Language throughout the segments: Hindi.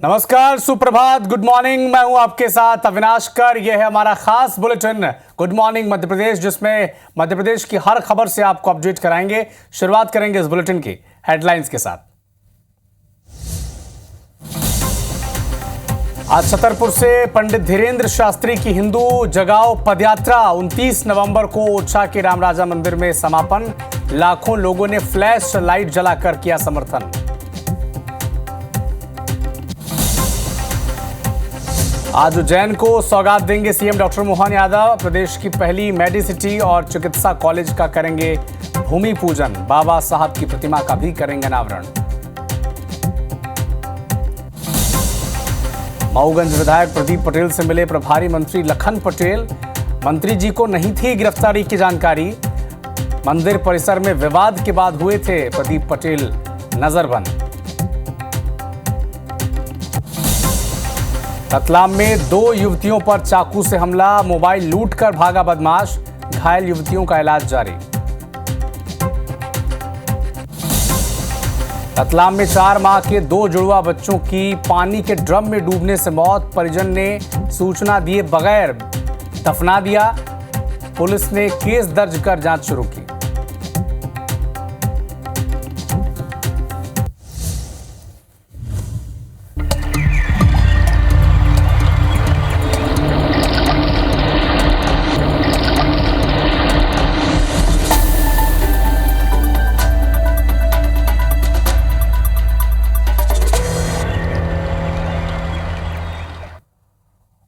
नमस्कार, सुप्रभात, गुड मॉर्निंग। मैं हूं आपके साथ अविनाश कर। यह है हमारा खास bulletin good morning Madhya Pradesh, जिसमें मध्य प्रदेश की हर खबर से आपको अपडेट कराएंगे। शुरुआत करेंगे इस बुलेटिन की हेडलाइंस के साथ। आज छतरपुर से पंडित धीरेन्द्र शास्त्री की हिंदू जगाओ पदयात्रा 29 नवंबर को ओरछा के रामराजा मंदिर में समापन। लाखों लोगों ने फ्लैश लाइट जलाकर किया समर्थन। आज उज्जैन को सौगात देंगे सीएम डॉक्टर मोहन यादव। प्रदेश की पहली मेडिसिटी और चिकित्सा कॉलेज का करेंगे भूमि पूजन। बाबा साहब की प्रतिमा का भी करेंगे अनावरण। मऊगंज विधायक प्रदीप पटेल से मिले प्रभारी मंत्री लखन पटेल। मंत्री जी को नहीं थी गिरफ्तारी की जानकारी। मंदिर परिसर में विवाद के बाद हुए थे प्रदीप पटेल नजरबंद। रतलाम में 2 युवतियों पर चाकू से हमला, मोबाइल लूटकर भागा बदमाश। घायल युवतियों का इलाज जारी। रतलाम में 4 माह के 2 जुड़वा बच्चों की पानी के ड्रम में डूबने से मौत। परिजन ने सूचना दिए बगैर दफना दिया। पुलिस ने केस दर्ज कर जांच शुरू की।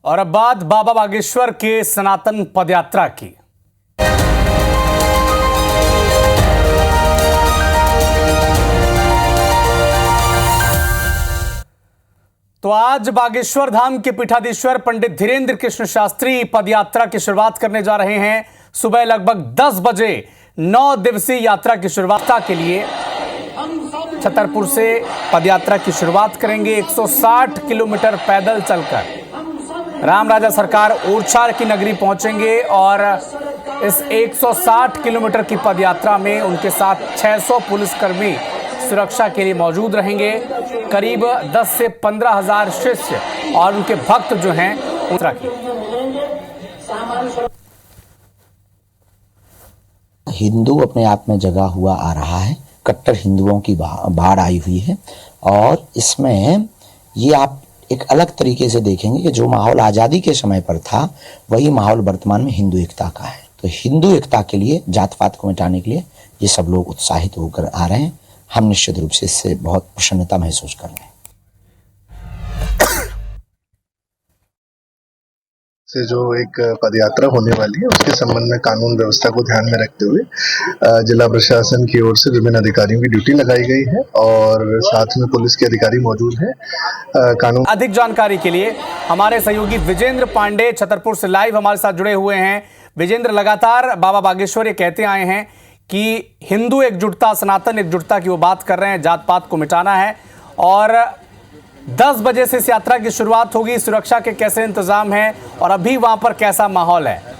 और अब बात बाबा बागेश्वर के सनातन पदयात्रा की। तो आज बागेश्वर धाम के पीठाधीश्वर पंडित धीरेन्द्र कृष्ण शास्त्री पदयात्रा की शुरुआत करने जा रहे हैं। सुबह लगभग 10 बजे 9 दिवसीय यात्रा की शुरुआत के लिए छतरपुर से पदयात्रा की शुरुआत करेंगे। 160 किलोमीटर पैदल चलकर रामराजा सरकार ओरछा की नगरी पहुंचेंगे और इस 160 किलोमीटर की पदयात्रा में उनके साथ 600 पुलिसकर्मी सुरक्षा के लिए मौजूद रहेंगे। करीब 10 से 15 हजार शिष्य और उनके भक्त जो हैं यात्रा की। हिंदू अपने आप में जगा हुआ आ रहा है। कट्टर हिंदुओं की बाढ़ आई हुई है और इसमें ये आप एक अलग तरीके से देखेंगे कि जो माहौल आज़ादी के समय पर था वही माहौल वर्तमान में हिंदू एकता का है। तो हिंदू एकता के लिए, जात पात को मिटाने के लिए ये सब लोग उत्साहित होकर आ रहे हैं। हम निश्चित रूप से इससे बहुत प्रसन्नता महसूस कर रहे हैं। से जो एक पदयात्रा होने वाली है उसके संबंध में कानून व्यवस्था को ध्यान में रखते हुए जिला प्रशासन की ओर से विभिन्न अधिकारियों की ड्यूटी लगाई गई है और साथ में पुलिस के अधिकारी मौजूद हैं। कानून अधिक जानकारी के लिए हमारे सहयोगी विजेंद्र पांडे छतरपुर से लाइव हमारे साथ जुड़े हुए हैं। विजेंद्र, लगातार बाबा बागेश्वर ये कहते आए हैं कि हिंदू एकजुटता, सनातन एकजुटता की वो बात कर रहे हैं, जात पात को मिटाना है और 10 बजे से इस यात्रा की शुरुआत होगी। सुरक्षा के कैसे इंतजाम हैं और अभी वहां पर कैसा माहौल है?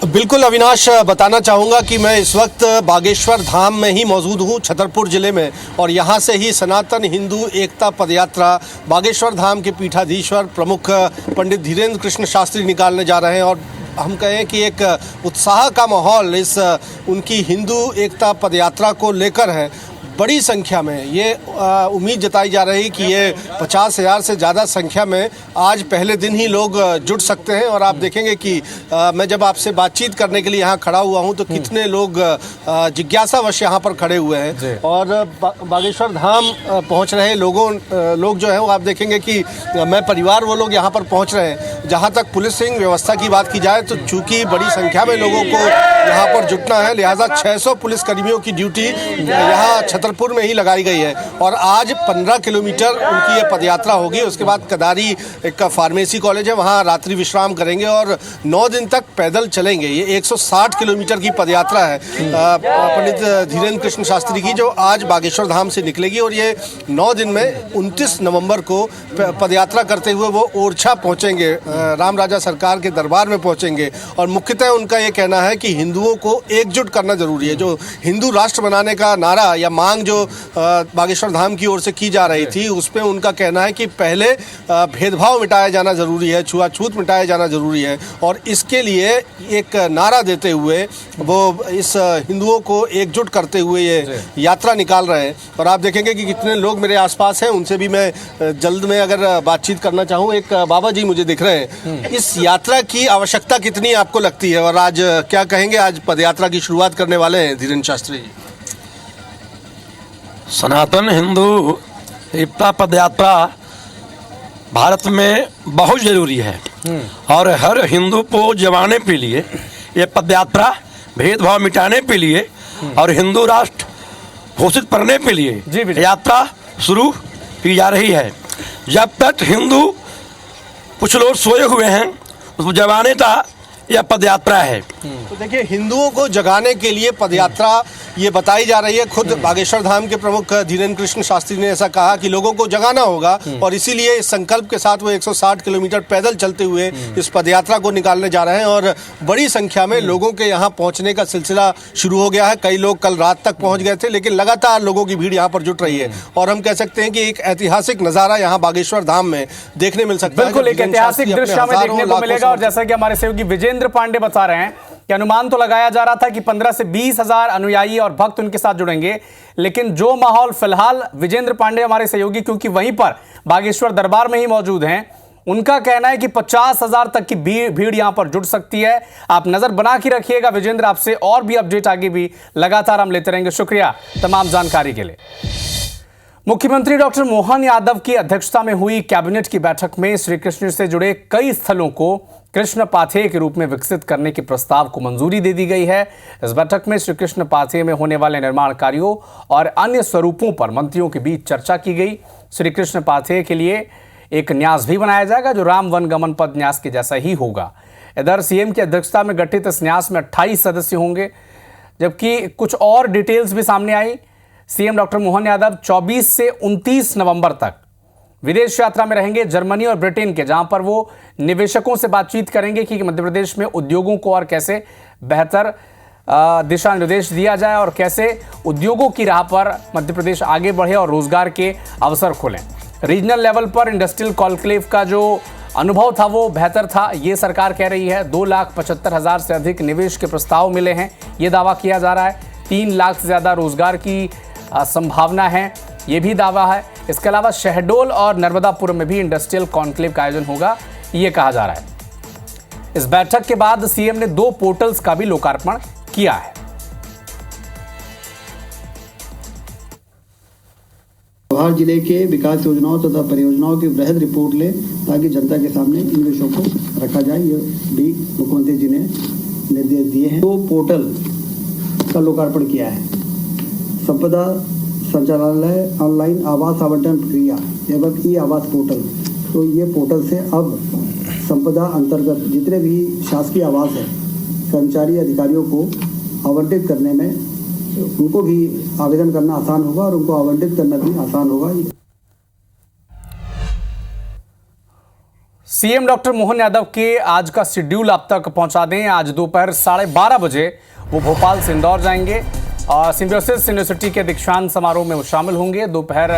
बिल्कुल अविनाश, बताना चाहूँगा कि मैं इस वक्त बागेश्वर धाम में ही मौजूद हूँ, छतरपुर ज़िले में, और यहाँ से ही सनातन हिंदू एकता पदयात्रा बागेश्वर धाम के पीठाधीश्वर प्रमुख पंडित धीरेन्द्र कृष्ण शास्त्री निकालने जा रहे हैं। और हम कहें कि एक उत्साह का माहौल इस उनकी हिंदू एकता पदयात्रा को लेकर है। बड़ी संख्या में ये उम्मीद जताई जा रही कि ये 50,000 से ज़्यादा संख्या में आज पहले दिन ही लोग जुट सकते हैं। और आप देखेंगे कि मैं जब आपसे बातचीत करने के लिए यहाँ खड़ा हुआ हूँ तो कितने लोग जिज्ञासावश यहाँ पर खड़े हुए हैं और बागेश्वर धाम पहुँच रहे लोग जो हैं वो आप देखेंगे कि मैं परिवार वो लोग यहाँ पर पहुँच रहे हैं। जहाँ तक पुलिसिंग व्यवस्था की बात की जाए तो चूँकि बड़ी संख्या में लोगों को यहाँ पर जुटना है, लिहाजा 600 पुलिसकर्मियों की ड्यूटी यहाँ छतरपुर में ही लगाई गई है। और आज 15 किलोमीटर उनकी ये पदयात्रा होगी। उसके बाद कदारी एक फार्मेसी कॉलेज है, वहाँ रात्रि विश्राम करेंगे और 9 दिन तक पैदल चलेंगे। ये 160 किलोमीटर की पदयात्रा है पंडित धीरेन्द्र कृष्ण शास्त्री की, जो आज बागेश्वर धाम से निकलेगी और ये 9 दिन में 29 नवंबर को पदयात्रा करते हुए वो ओरछा पहुँचेंगे, रामराजा सरकार के दरबार में पहुँचेंगे। और मुख्यतः उनका ये कहना है कि हिंदुओं को एकजुट करना जरूरी है। जो हिंदू राष्ट्र बनाने का नारा या मांग मांग जो बागेश्वर धाम की ओर से की जा रही थी, उस पर उनका कहना है कि पहले भेदभाव मिटाया जाना ज़रूरी है, छुआछूत मिटाया जाना ज़रूरी है, और इसके लिए एक नारा देते हुए वो इस हिंदुओं को एकजुट करते हुए ये यात्रा निकाल रहे हैं। और आप देखेंगे कि कितने लोग मेरे आसपास हैं, उनसे भी मैं जल्द में अगर बातचीत करना चाहूँ। एक बाबा जी मुझे दिख रहे हैं। इस यात्रा की आवश्यकता कितनी आपको लगती है, और आज क्या कहेंगे? आज पदयात्रा की शुरुआत करने वाले हैं धीरेन्द्र शास्त्री जी। सनातन हिंदू एकता पदयात्रा भारत में बहुत ज़रूरी है और हर हिंदू को जमाने के लिए ये पदयात्रा भेदभाव मिटाने के लिए और हिंदू राष्ट्र घोषित करने के लिए यात्रा शुरू की जा रही है। जब तक हिंदू कुछ लोग सोए हुए हैं उसको जगाने का यह पदयात्रा है। तो देखिए, हिंदुओं को जगाने के लिए पदयात्रा ये बताई जा रही है। खुद बागेश्वर धाम के प्रमुख धीरेन्द्र कृष्ण शास्त्री ने ऐसा कहा कि लोगों को जगाना होगा, और इसीलिए इस संकल्प के साथ वो 160 किलोमीटर पैदल चलते हुए इस पदयात्रा को निकालने जा रहे हैं। और बड़ी संख्या में लोगों के यहाँ पहुँचने का सिलसिला शुरू हो गया है। कई लोग कल रात तक पहुँच गए थे, लेकिन लगातार लोगों की भीड़ यहाँ पर जुट रही है। और हम कह सकते हैं कि एक ऐतिहासिक नज़ारा यहाँ बागेश्वर धाम में देखने मिल सकता है। बिल्कुल, एक ऐतिहासिक दृश्य हमें देखने को मिलेगा। और जैसा कि हमारे सहयोगी विजेंद्र पांडे बता रहे हैं कि अनुमान तो लगाया जा रहा था कि 15 से 20 हजार अनुयायी और भक्त उनके साथ जुड़ेंगे, लेकिन जो माहौल फिलहाल विजेंद्र पांडे हमारे सहयोगी, क्योंकि वहीं पर बागेश्वर दरबार में ही मौजूद हैं, उनका कहना है कि 50 हजार तक की भीड़ यहां पर जुट सकती है। आप नजर बना के रखिएगा विजेंद्र, आपसे और भी अपडेट आगे भी लगातार हम लेते रहेंगे। शुक्रिया तमाम जानकारी के लिए। मुख्यमंत्री डॉक्टर मोहन यादव की अध्यक्षता में हुई कैबिनेट की बैठक में श्री कृष्ण से जुड़े कई स्थलों को कृष्ण पाथेय के रूप में विकसित करने के प्रस्ताव को मंजूरी दे दी गई है। इस बैठक में श्री कृष्ण पाथेय में होने वाले निर्माण कार्यों और अन्य स्वरूपों पर मंत्रियों के बीच चर्चा की गई। श्री कृष्ण पाथेय के लिए एक न्यास भी बनाया जाएगा जो राम वन गमन पद न्यास के जैसा ही होगा। इधर सीएम की अध्यक्षता में गठित इस न्यास में 28 सदस्य होंगे, जबकि कुछ और डिटेल्स भी सामने आई। सीएम डॉक्टर मोहन यादव 24 से 29 नवंबर तक विदेश यात्रा में रहेंगे, जर्मनी और ब्रिटेन के, जहां पर वो निवेशकों से बातचीत करेंगे कि मध्य प्रदेश में उद्योगों को और कैसे बेहतर दिशा निर्देश दिया जाए और कैसे उद्योगों की राह पर मध्य प्रदेश आगे बढ़े और रोजगार के अवसर खुलें। रीजनल लेवल पर इंडस्ट्रियल कॉन्क्लेव का जो अनुभव था वो बेहतर था, ये सरकार कह रही है। 2,75,000 से अधिक निवेश के प्रस्ताव मिले हैं, ये दावा किया जा रहा है। 3 लाख से ज़्यादा रोजगार की संभावना है, ये भी दावा है। इसके अलावा शहडोल और नर्मदापुरम में भी इंडस्ट्रियल कॉन्क्लेव का आयोजन होगा, ये कहा जा रहा है। इस बैठक के बाद सीएम ने 2 पोर्टल्स का भी लोकार्पण किया है। जवाहर जिले के विकास योजनाओं तथा परियोजनाओं की वृहद रिपोर्ट ले, ताकि जनता के सामने इन विषयों को रखा जाए, ये भी मुख्यमंत्री जी ने निर्देश दिए हैं। 2 पोर्टल का लोकार्पण किया है। संपदा संचालनालय ऑनलाइन आवास आवंटन प्रक्रिया एवं ई आवास पोर्टल, तो ये पोर्टल से अब संपदा अंतर्गत जितने भी शासकीय आवास है, कर्मचारी अधिकारियों को आवंटित करने में उनको भी आवेदन करना आसान होगा और उनको आवंटित करना भी आसान होगा। सीएम डॉक्टर मोहन यादव के आज का शेड्यूल आप तक पहुंचा दें। आज दोपहर 12:30 बजे वो भोपाल से इंदौर जाएंगे और सिम्बायोसिस यूनिवर्सिटी के दीक्षांत समारोह में वो शामिल होंगे। दोपहर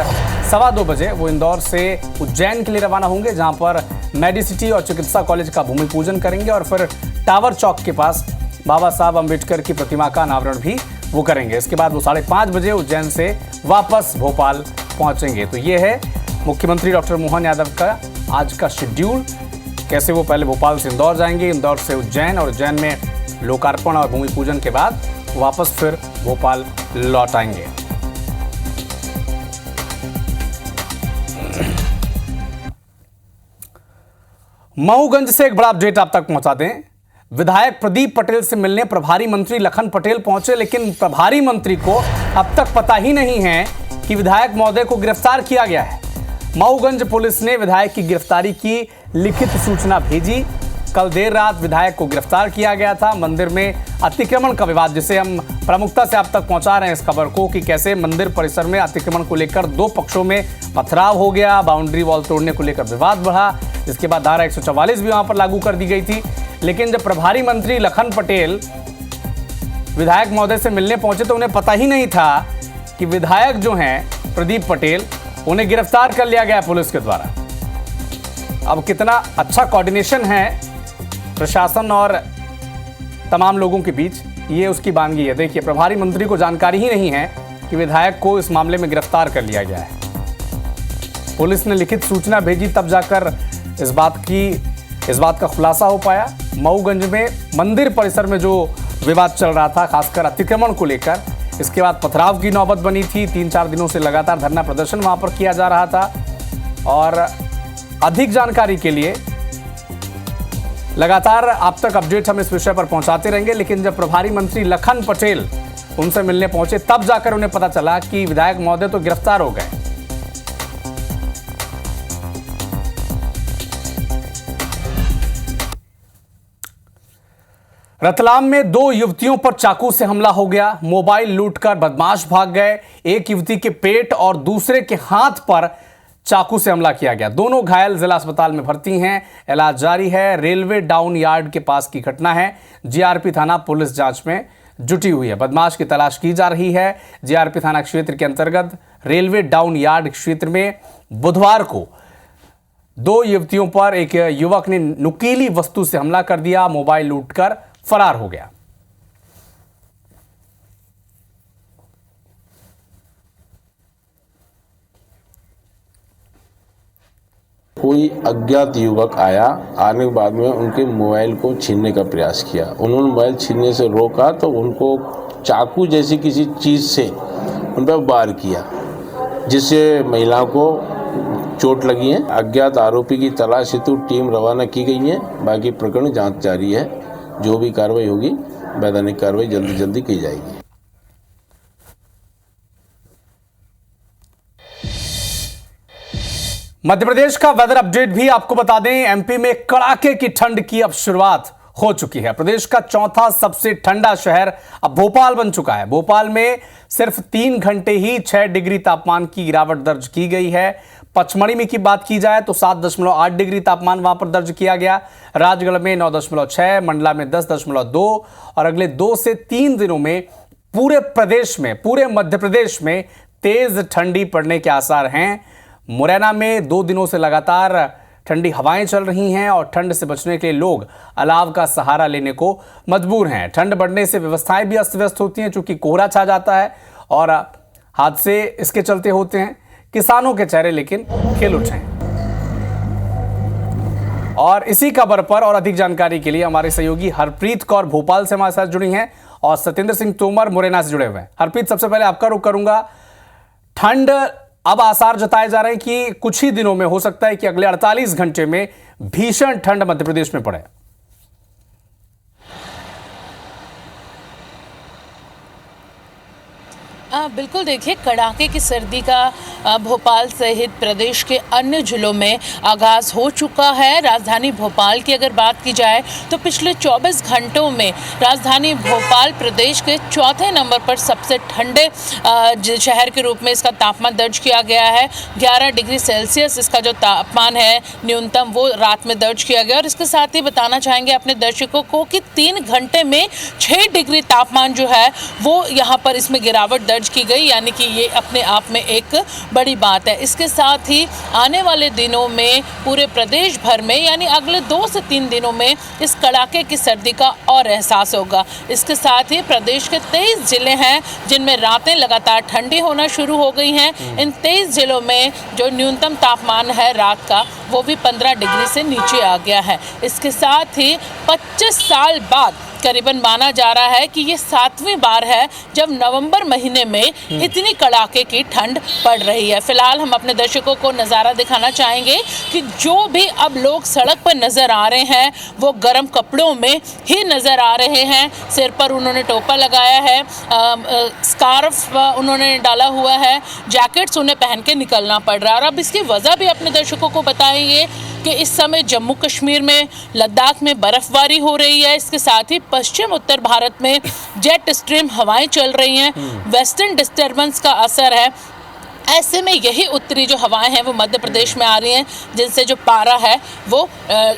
2:15 बजे वो इंदौर से उज्जैन के लिए रवाना होंगे, जहां पर मेडिसिटी और चिकित्सा कॉलेज का भूमि पूजन करेंगे और फिर टावर चौक के पास बाबा साहब अम्बेडकर की प्रतिमा का अनावरण भी वो करेंगे। इसके बाद वो 5:30 बजे उज्जैन से वापस भोपाल पहुंचेंगे। तो ये है मुख्यमंत्री डॉक्टर मोहन यादव का आज का शेड्यूल। कैसे वो पहले भोपाल से इंदौर जाएंगे, इंदौर से उज्जैन और उज्जैन में लोकार्पण और भूमि पूजन के बाद वापस फिर भोपाल लौट आएंगे। मऊगंज से एक बड़ा अपडेट आप तक पहुंचा दें। विधायक प्रदीप पटेल से मिलने प्रभारी मंत्री लखन पटेल पहुंचे, लेकिन प्रभारी मंत्री को अब तक पता ही नहीं है कि विधायक महोदय को गिरफ्तार किया गया है। मऊगंज पुलिस ने विधायक की गिरफ्तारी की लिखित सूचना भेजी। कल देर रात विधायक को गिरफ्तार किया गया था। मंदिर में अतिक्रमण का विवाद, जिसे हम प्रमुखता से आप तक पहुंचा रहे हैं इस खबर को, कि कैसे मंदिर परिसर में अतिक्रमण को लेकर 2 पक्षों में पथराव हो गया, बाउंड्री वॉल तोड़ने को लेकर विवाद बढ़ा, जिसके बाद धारा 144 भी वहां पर लागू कर दी गई थी। लेकिन जब प्रभारी मंत्री लखन पटेल विधायक महोदय से मिलने पहुंचे तो उन्हें पता ही नहीं था कि विधायक जो हैं प्रदीप पटेल, उन्हें गिरफ्तार कर लिया गया पुलिस के द्वारा। अब कितना अच्छा कोऑर्डिनेशन है प्रशासन और तमाम लोगों के बीच, ये उसकी बानगी है। देखिए, प्रभारी मंत्री को जानकारी ही नहीं है कि विधायक को इस मामले में गिरफ्तार कर लिया गया है। पुलिस ने लिखित सूचना भेजी, तब जाकर इस बात का खुलासा हो पाया। मऊगंज में मंदिर परिसर में जो विवाद चल रहा था, खासकर अतिक्रमण को लेकर, इसके बाद पथराव की नौबत बनी थी। 3-4 दिनों से लगातार धरना प्रदर्शन वहां पर किया जा रहा था। और अधिक जानकारी के लिए लगातार आप तक अपडेट हम इस विषय पर पहुंचाते रहेंगे। लेकिन जब प्रभारी मंत्री लखन पटेल उनसे मिलने पहुंचे, तब जाकर उन्हें पता चला कि विधायक महोदय तो गिरफ्तार हो गए। रतलाम में 2 युवतियों पर चाकू से हमला हो गया। मोबाइल लूटकर बदमाश भाग गए। एक युवती के पेट और दूसरे के हाथ पर चाकू से हमला किया गया। दोनों घायल जिला अस्पताल में भर्ती हैं, इलाज जारी है। रेलवे डाउन यार्ड के पास की घटना है। जीआरपी थाना पुलिस जांच में जुटी हुई है। बदमाश की तलाश की जा रही है। जीआरपी थाना क्षेत्र के अंतर्गत रेलवे डाउन यार्ड क्षेत्र में बुधवार को 2 युवतियों पर एक युवक ने नुकीली वस्तु से हमला कर दिया, मोबाइल लूटकर फरार हो गया। कोई अज्ञात युवक आया, आने के बाद में उनके मोबाइल को छीनने का प्रयास किया। उन्होंने मोबाइल छीनने से रोका तो उनको चाकू जैसी किसी चीज़ से उन पर वार किया, जिससे महिलाओं को चोट लगी है। अज्ञात आरोपी की तलाश हेतु टीम रवाना की गई है। बाकी प्रकरण जांच जारी है। जो भी कार्रवाई होगी, वैधानिक कार्रवाई जल्दी की जाएगी। मध्य प्रदेश का वेदर अपडेट भी आपको बता दें। एमपी में कड़ाके की ठंड की अब शुरुआत हो चुकी है। प्रदेश का चौथा सबसे ठंडा शहर अब भोपाल बन चुका है। भोपाल में सिर्फ 3 घंटे ही 6 डिग्री तापमान की गिरावट दर्ज की गई है। पचमढ़ी में की बात की जाए तो 7.8 डिग्री तापमान वहां पर दर्ज किया गया। राजगढ़ में 9.6, मंडला में 10.2 और अगले 2 से 3 दिनों में पूरे मध्य प्रदेश में तेज ठंडी पड़ने के आसार हैं। मुरैना में 2 दिनों से लगातार ठंडी हवाएं चल रही हैं और ठंड से बचने के लिए लोग अलाव का सहारा लेने को मजबूर हैं। ठंड बढ़ने से व्यवस्थाएं भी अस्त व्यस्त होती हैं, चूंकि कोहरा छा जाता है और हादसे इसके चलते होते हैं। किसानों के चेहरे लेकिन खिल उठे हैं। और इसी खबर पर और अधिक जानकारी के लिए हमारे सहयोगी हरप्रीत कौर भोपाल से हमारे साथ जुड़ी हैं और सत्येंद्र सिंह तोमर मुरैना से जुड़े हुए हैं। हरप्रीत, सबसे पहले आपका रुख करूंगा। ठंड अब आसार जताए जा रहे हैं कि कुछ ही दिनों में हो सकता है कि अगले 48 घंटे में भीषण ठंड मध्य प्रदेश में पड़े। बिल्कुल, देखिए, कड़ाके की सर्दी का भोपाल सहित प्रदेश के अन्य जिलों में आगाज़ हो चुका है। राजधानी भोपाल की अगर बात की जाए तो पिछले 24 घंटों में राजधानी भोपाल प्रदेश के चौथे नंबर पर सबसे ठंडे शहर के रूप में इसका तापमान दर्ज किया गया है। 11 डिग्री सेल्सियस इसका जो तापमान है न्यूनतम, वो रात में दर्ज किया गया। और इसके साथ ही बताना चाहेंगे अपने दर्शकों को कि 3 घंटे में 6 डिग्री तापमान जो है वो यहाँ पर इसमें गिरावट दर्ज की गई, यानी कि ये अपने आप में एक बड़ी बात है। इसके साथ ही आने वाले दिनों में पूरे प्रदेश भर में, यानी अगले 2 से 3 दिनों में इस कड़ाके की सर्दी का और एहसास होगा। इसके साथ ही प्रदेश के 23 जिले हैं जिनमें रातें लगातार ठंडी होना शुरू हो गई हैं। इन 23 जिलों में जो न्यूनतम तापमान है रात का, वो भी 15 डिग्री से नीचे आ गया है। इसके साथ ही 25 साल बाद करीबन माना जा रहा है कि ये 7वीं बार है जब नवंबर महीने में इतनी कड़ाके की ठंड पड़ रही है। फिलहाल हम अपने दर्शकों को नज़ारा दिखाना चाहेंगे कि जो भी अब लोग सड़क पर नज़र आ रहे हैं वो गर्म कपड़ों में ही नज़र आ रहे हैं। सिर पर उन्होंने टोपा लगाया है, स्कार्फ उन्होंने डाला हुआ है, जैकेट्स उन्हें पहन के निकलना पड़ रहा है। और अब इसकी वजह भी अपने दर्शकों को बताएंगे कि इस समय जम्मू कश्मीर में, लद्दाख में बर्फबारी हो रही है। इसके साथ ही पश्चिम उत्तर भारत में जेट स्ट्रीम हवाएं चल रही हैं। वेस्टर्न डिस्टर्बेंस का असर है। ऐसे में यही उत्तरी जो हवाएं हैं वो मध्य प्रदेश में आ रही हैं, जिनसे जो पारा है वो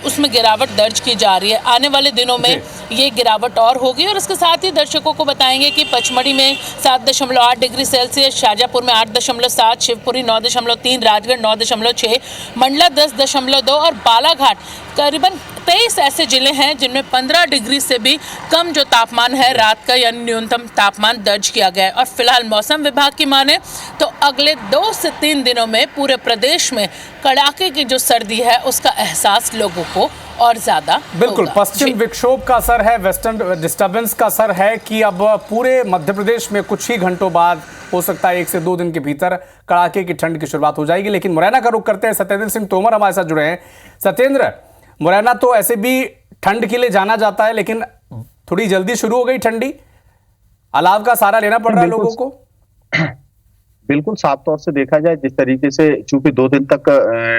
उसमें गिरावट दर्ज की जा रही है। आने वाले दिनों में ये गिरावट और होगी। और इसके साथ ही दर्शकों को बताएंगे कि पचमढ़ी में 7.8 डिग्री सेल्सियस, शाजापुर में 8.7, शिवपुरी 9.3, राजगढ़ 9.6, मंडला 10.2 और बालाघाट करीबन 23 ऐसे जिले हैं जिनमें 15 डिग्री से भी कम जो तापमान है रात का यानी न्यूनतम तापमान दर्ज किया गया है। और फिलहाल मौसम विभाग की माने तो अगले 2 से 3 दिनों में पूरे प्रदेश में कड़ाके की जो सर्दी है उसका एहसास लोगों को और ज्यादा बिल्कुल होगा। पश्चिम विक्षोभ का असर है, वेस्टर्न डिस्टर्बेंस का असर है कि अब पूरे मध्य प्रदेश में कुछ ही घंटों बाद हो सकता है 1 से 2 दिन के भीतर कड़ाके की ठंड की शुरुआत हो जाएगी। लेकिन मुरैना का रुख करते हैं, सत्येंद्र सिंह तोमर हमारे साथ जुड़े हैं। सत्येंद्र, मुरैना तो ऐसे भी ठंड के लिए जाना जाता है, लेकिन थोड़ी जल्दी शुरू हो गई ठंडी, अलाव का सहारा लेना पड़ रहा है लोगों को। बिल्कुल साफ तौर से देखा जाए, जिस तरीके से चूंकि 2 दिन तक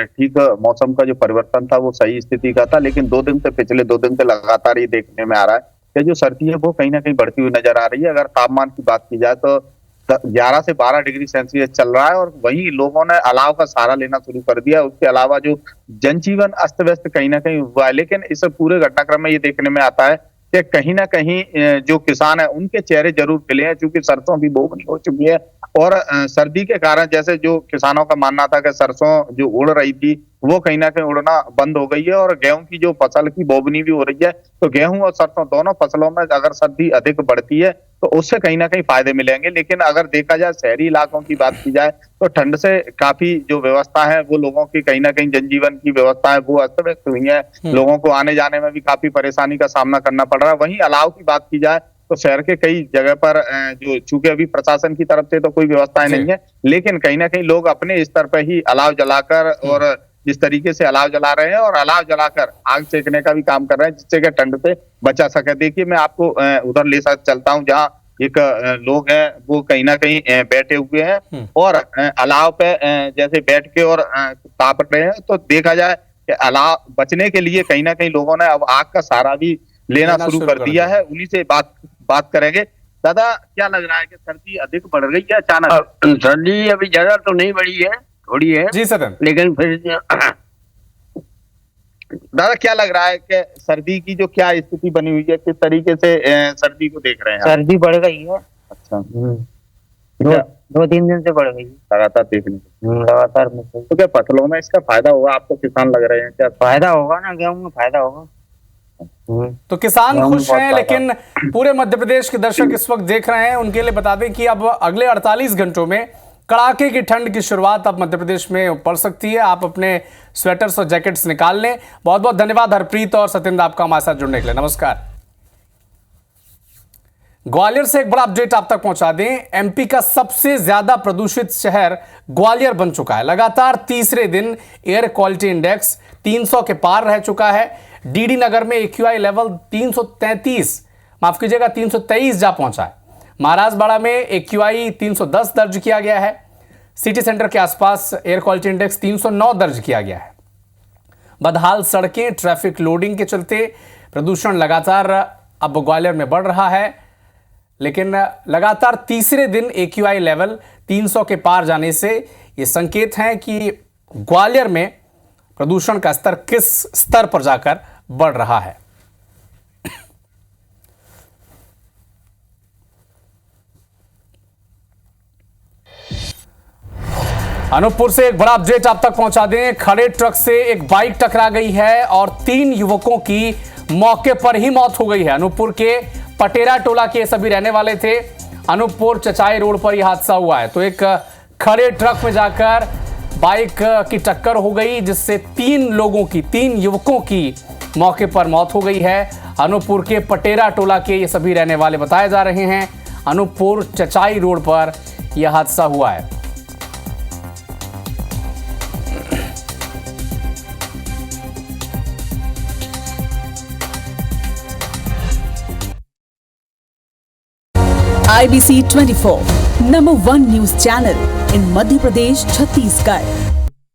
ठीक मौसम का जो परिवर्तन था वो सही स्थिति का था, लेकिन पिछले 2 दिन से लगातार ये देखने में आ रहा है कि जो सर्दी है वो कहीं ना कहीं बढ़ती हुई नजर आ रही है। अगर तापमान की बात की जाए तो 11 से 12 डिग्री सेल्सियस चल रहा है और वहीं लोगों ने अलाव का सहारा लेना शुरू कर दिया। उसके अलावा जो जनजीवन अस्त व्यस्त कहीं ना कहीं हुआ है, लेकिन इस पूरे घटनाक्रम में ये देखने में आता है कि कहीं ना कहीं जो किसान है उनके चेहरे जरूर खिले हैं, क्योंकि सरसों की बोवनी हो चुकी है और सर्दी के कारण जैसे जो किसानों का मानना था कि सरसों जो उड़ रही थी वो कहीं ना कहीं उड़ना बंद हो गई है और गेहूं की जो फसल की बोवनी भी हो रही है। तो गेहूं और सरसों दोनों फसलों में अगर सर्दी अधिक बढ़ती है तो उससे कहीं ना कहीं फायदे मिलेंगे। लेकिन अगर देखा जाए शहरी इलाकों की बात की जाए तो ठंड से काफी जो व्यवस्था है वो लोगों की कहीं ना कहीं जनजीवन की व्यवस्था है वो अस्त व्यस्त हुई है। लोगों को आने जाने में भी काफी परेशानी का सामना करना पड़ रहा है। वहीं अलाव की बात की जाए तो शहर के कई जगह पर जो चूंकि अभी प्रशासन की तरफ से तो कोई व्यवस्थाएं नहीं है, लेकिन कहीं ना कहीं लोग अपने स्तर पर ही अलाव जलाकर और जिस तरीके से अलाव जला रहे हैं और अलाव जलाकर आग सेकने का भी काम कर रहे हैं, जिससे कि ठंड से बचा सके। देखिए मैं आपको उधर ले चलता हूँ जहाँ एक लोग हैं वो कहीं ना कहीं बैठे हुए हैं और अलाव पे जैसे बैठ के और ताप रहे हैं। तो देखा जाए कि अलाव बचने के लिए कहीं ना कहीं लोगों ने अब आग का सहारा भी लेना शुरू कर दिया है। उन्हीं से बात करेंगे। दादा, क्या लग रहा है कि सर्दी अधिक बढ़ गई है अचानक? सर्दी अभी ज्यादा तो नहीं बढ़ी है, थोड़ी है जी सर, लेकिन फिर दादा क्या लग रहा है कि सर्दी की जो क्या स्थिति बनी हुई है, किस तरीके से सर्दी को देख रहे हैं? सर्दी बढ़ गई है। अच्छा, 2-3 दिन से बढ़ गई लगातार देखने लगातार। तो क्या फसलों में इसका फायदा होगा? आपको किसान लग रहे हैं क्या? फायदा होगा ना, गेहूं में फायदा होगा। तो किसान खुश हैं, लेकिन पूरे मध्य प्रदेश के दर्शक इस वक्त देख रहे हैं, उनके लिए बता दें कि अब अगले 48 घंटों में कड़ाके की ठंड की शुरुआत अब मध्य प्रदेश में पड़ सकती है। आप अपने स्वेटर्स और जैकेट्स निकाल लें। बहुत बहुत धन्यवाद हरप्रीत और सत्येंद्र आपका हमारे साथ जुड़ने के लिए। नमस्कार। ग्वालियर से एक बड़ा अपडेट आप तक पहुंचा दें। एमपी का सबसे ज्यादा प्रदूषित शहर ग्वालियर बन चुका है। लगातार तीसरे दिन एयर क्वालिटी इंडेक्स 300 के पार रह चुका है। डीडी नगर में एक्यूआई लेवल 323 जा पहुंचा है। महाराजबाड़ा में एक्यूआई 310 दर्ज किया गया है। सिटी सेंटर के आसपास एयर क्वालिटी इंडेक्स 309 दर्ज किया गया है। बदहाल सड़कें, ट्रैफिक लोडिंग के चलते प्रदूषण लगातार अब ग्वालियर में बढ़ रहा है, लेकिन लगातार तीसरे दिन एक्यूआई लेवल 300 के पार जाने से ये संकेत हैं कि ग्वालियर में प्रदूषण का स्तर किस स्तर पर जाकर बढ़ रहा है। अनूपपुर से एक बड़ा अपडेट आप तक पहुंचा दें। खड़े ट्रक से एक बाइक टकरा गई है और 3 युवकों की मौके पर ही मौत हो गई है। अनूपपुर के पटेरा टोला के सभी रहने वाले थे। अनूपपुर चचाई रोड पर यह हादसा हुआ है। तो एक खड़े ट्रक में जाकर बाइक की टक्कर हो गई, जिससे 3 युवकों की मौके पर मौत हो गई है। अनूपपुर के पटेरा टोला के ये सभी रहने वाले बताए जा रहे हैं। अनूपपुर चचाई रोड पर यह हादसा हुआ है। IBC 24, #1 news channel in Madhya Pradesh, Chhattisgarh.